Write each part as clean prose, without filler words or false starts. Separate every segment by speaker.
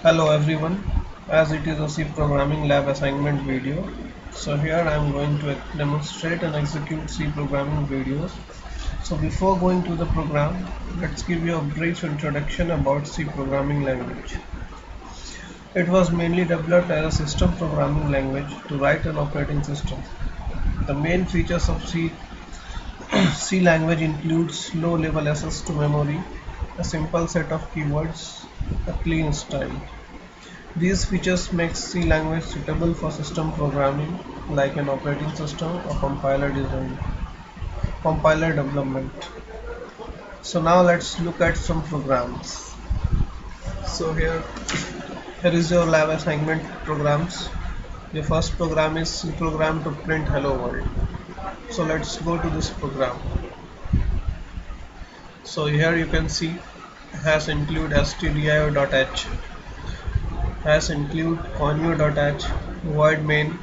Speaker 1: Hello everyone, as it is a C programming lab assignment video. So here I am going to demonstrate and execute C programming videos. So before going to the program, let's give you a brief introduction about C programming language. It was mainly developed as a system programming language to write an operating system. The main features of C language includes low-level access to memory, a simple set of keywords, a clean style. These features make C language suitable for system programming like an operating system or compiler development. So now let's look at some programs. So here is your lab assignment programs. The first program is C program to print hello world. So let's go to this program. So here you can see has include stdio.h, has include conio.h, void main,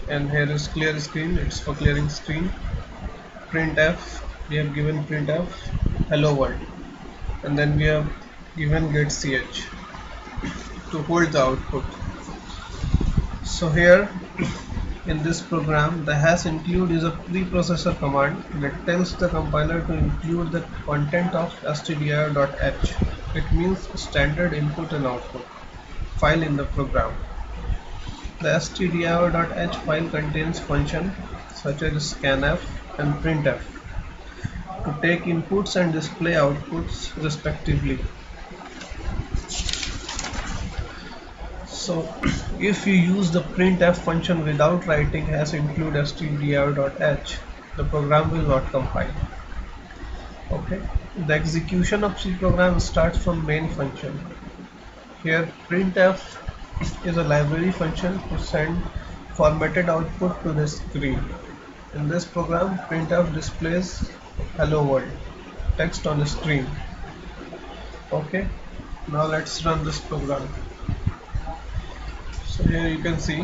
Speaker 1: and here is clear screen, it's for clearing screen. Printf, we have given printf hello world, and then we have given getch to hold the output. So here in this program, the hash include is a preprocessor command that tells the compiler to include the content of stdio.h. It means standard input and output file in the program. The stdio.h file contains functions such as scanf and printf to take inputs and display outputs respectively. So if you use the printf function without writing hash include stdio.h, the program will not compile. Okay, the execution of C program starts from main function. Here printf is a library function to send formatted output to the screen. In this program, printf displays hello world text on the screen. Okay, now let's run this program. So here you can see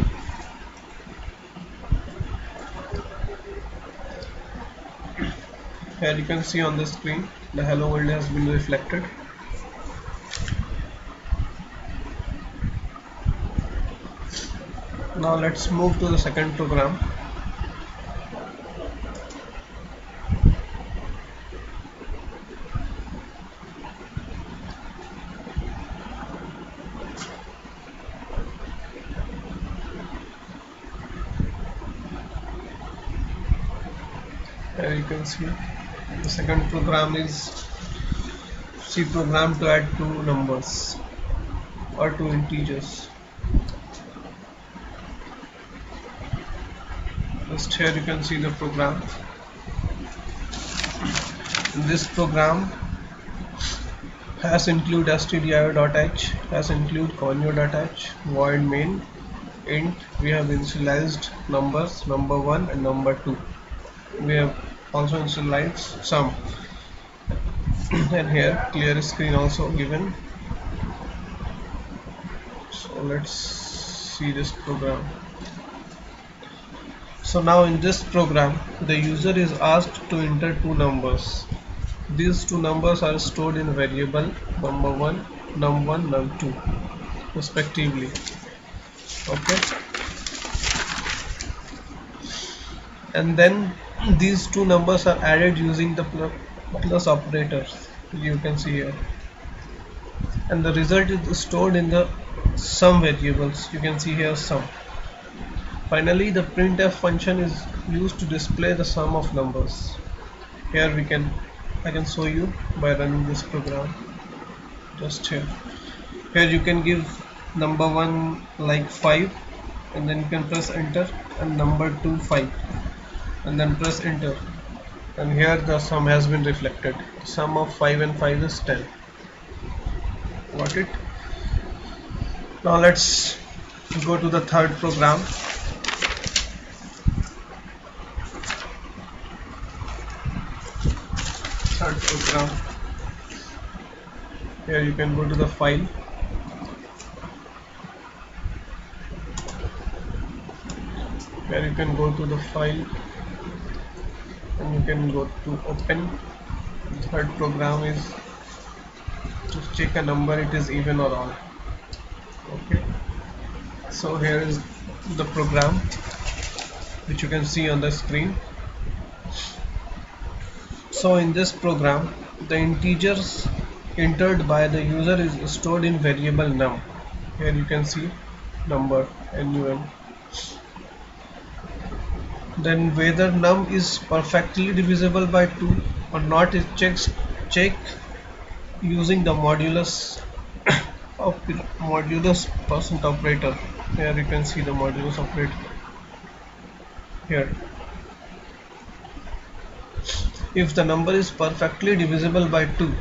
Speaker 1: on the screen the hello world has been reflected. Now let's move to the second program. Here you can see the second program is C program to add two numbers or two integers. Just here you can see the program. In this program has include stdio.h, has include conio.h, void main, int. We have initialized numbers number 1 and number 2. We have also initialized sum, and here clear screen also given. So let's see this program. So now in this program the user is asked to enter two numbers. These two numbers are stored in variable number1, num1, num2 respectively. Okay, and then these two numbers are added using the plus operators, you can see here, and the result is stored in the sum variables. You can see here sum. Finally, the printf function is used to display the sum of numbers. Here I can show you by running this program. Just here you can give number 1 like 5, and then you can press enter, and number 2 5, and then press enter, and here the sum has been reflected. The sum of 5 and 5 is 10. Got it? Now let's go to the third program. Here you can go to the file. Here you can go to the file and you can go to open. The third program is to check a number, it is even or odd. Okay, so here is the program which you can see on the screen. So in this program, the integers entered by the user is stored in variable num. Here you can see number num. Then whether num is perfectly divisible by 2 or not is check using the modulus percent operator. Here you can see the modulus operator here. If the number is perfectly divisible by 2,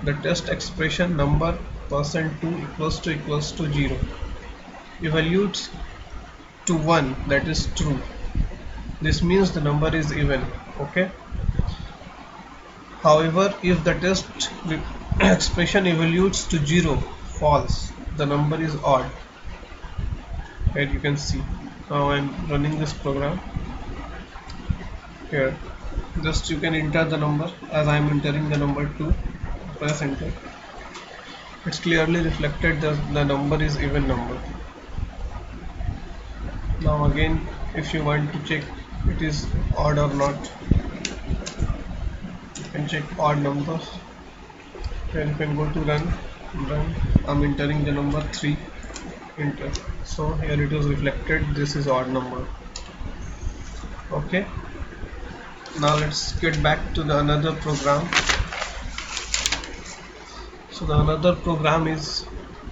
Speaker 1: the test expression number %2 equals to 0 evaluates to 1, that is true. This means the number is even. Okay. However, if the test expression evaluates to 0, false, the number is odd. Here you can see. Now I am running this program. Here, just you can enter the number as I am entering the number 2. Press enter. It's clearly reflected that the number is even number. Now again, if you want to check it is odd or not, you can check odd numbers. Then you can go to run. I'm entering the number 3. Enter. So here it is reflected. This is odd number. Okay. Now let's get back to the another program. So the another program is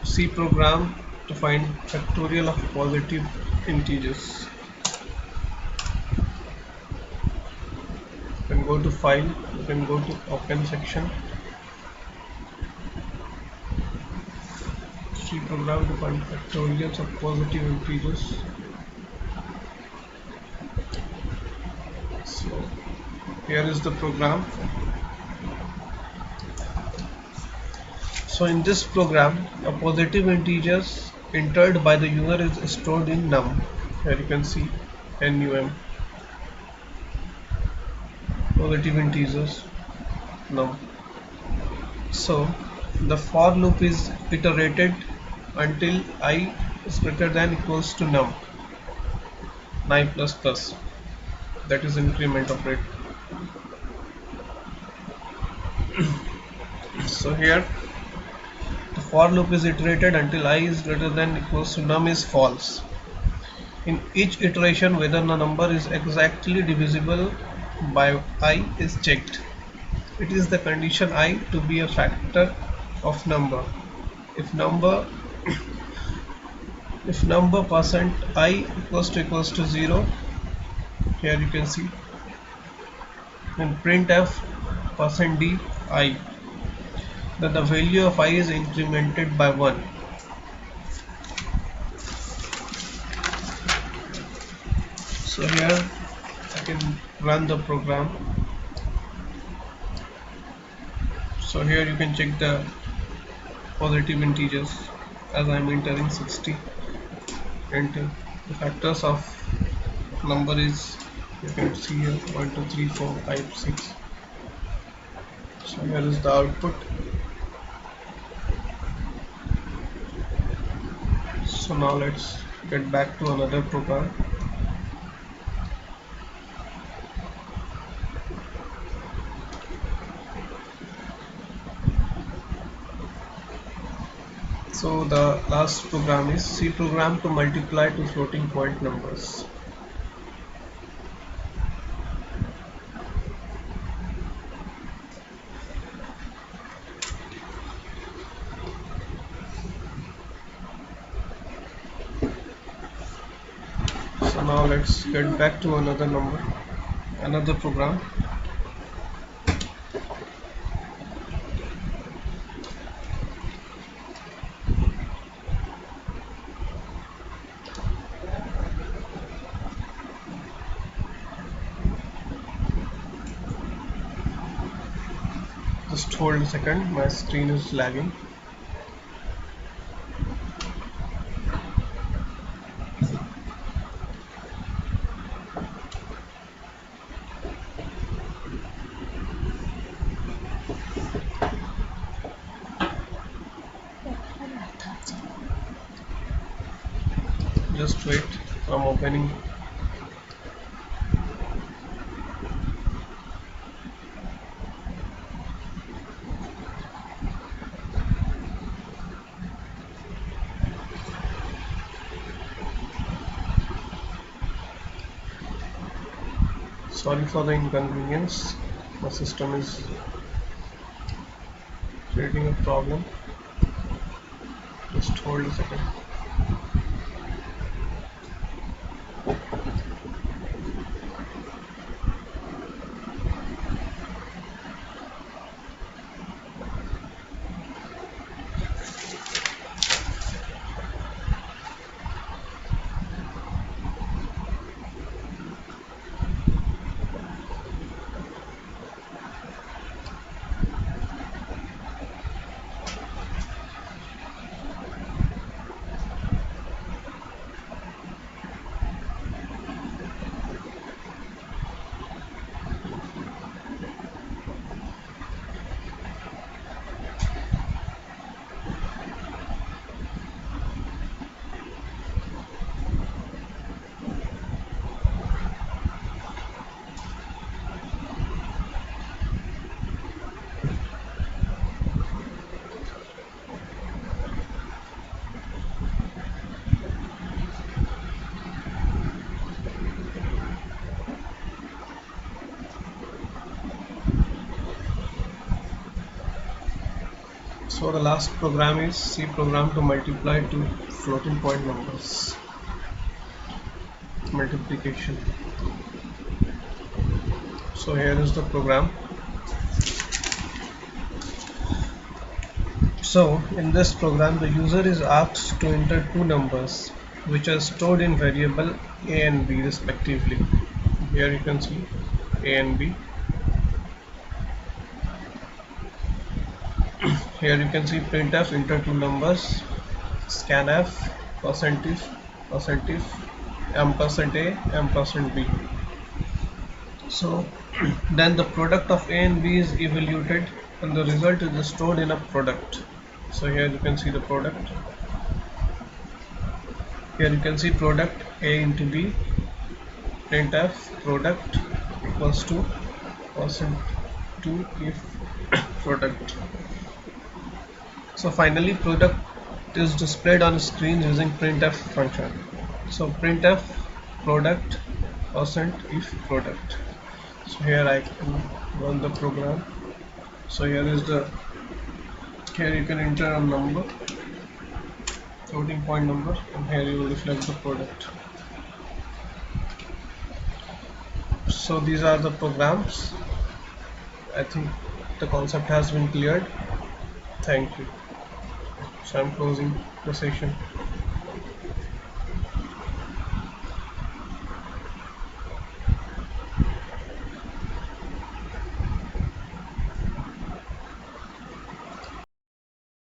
Speaker 1: C program to find factorial of positive integers. You can go to file. You can go to open section. C program to find factorials of positive integers. So here is the program. So in this program, a positive integers entered by the user is stored in num. Here you can see num, positive integers num. So the for loop is iterated until I is greater than equals to num, I plus plus, that is increment operator. So here the for loop is iterated until I is greater than equals to num is false. In each iteration, whether the number is exactly divisible by I is checked. It is the condition I to be a factor of number. If number percent I equals to 0, here you can see, then printf %d I, then the value of I is incremented by 1. So here I can run the program. So here you can check the positive integers as I am entering 60. Enter. The factors of number is, you can see here, 1 2 3 4 5 6. So here is the output. So now let's get back to another program. So the last program is C program to multiply to floating point numbers. So now let's get back to another program. Just hold a second, my screen is lagging. Just wait, I'm opening. Sorry for the inconvenience, my system is creating a problem. Just hold a second. So the last program is C program to multiply two floating point numbers. Multiplication. So here is the program. So in this program the user is asked to enter two numbers which are stored in variable a and b respectively. Here you can see a and b. Here you can see printf enter two numbers, scanf %if ampersand a ampersand b. So then the product of a and b is evaluated and the result is stored in a product. So here you can see the product. Here you can see product a into b, printf product equals to %2 if product. So finally product is displayed on screen using printf function. So printf product %if product. So here I can run the program. So here you can enter a number, floating point number, and here you will reflect the product. So these are the programs. I think the concept has been cleared. Thank you. So I'm closing the session.